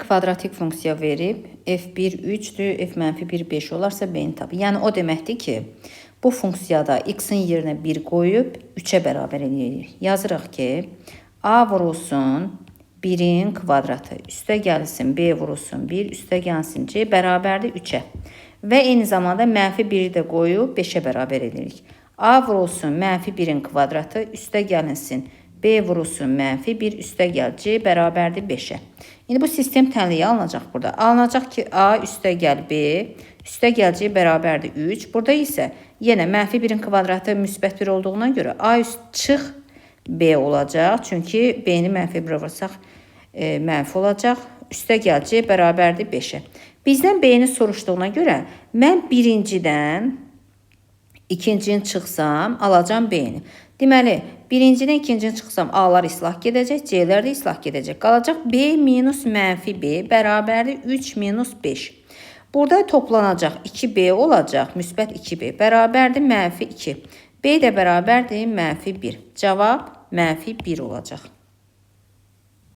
kvadratik funksiya verib, f1 3-dür, f-1 5 olarsa b-ni tapı. Yəni o deməkdir ki, bu funksiyada x-in yerinə 1 qoyub 3-ə bərabər edirik. Yazırıq ki, a vurulsun 1-in kvadratı üstə gəlsin b vurulsun 1 üstə gəlsin c bərabərdir 3-ə. Və eyni zamanda mənfi 1-i də qoyub 5-ə bərabər edirik. A vurulsun mənfi 1-in kvadratı üstə gəlinsin b vurulsun mənfi 1 üstə gəl c bərabərdir 5-ə. İndi bu sistem tənliyi alınacaq burada. Alınacaq ki a üstə gəl b üstə gəl c bərabərdir 3. Burada isə yenə mənfi 1-in kvadratı müsbət 1 olduğuna görə a üst çıx b olacaq. Çünki b-ni mənfi 1 vursaq mənfi olacaq. Üstə gəl c bərabərdir 5-ə. Bizdən b-ni soruşduğuna görə mən birincidən ikincini çıxsam alacam b-ni. Deməli, birincidən ikincini çıxsam a-lar islah gedəcək, c-lər də islah gedəcək. Qalacaq b minus mənfi b bərabərdir 3 minus 5. Burada toplanacaq 2b olacaq, müsbət 2b bərabərdir mənfi 2. b də bərabərdir mənfi 1. Cavab mənfi 1 olacaq.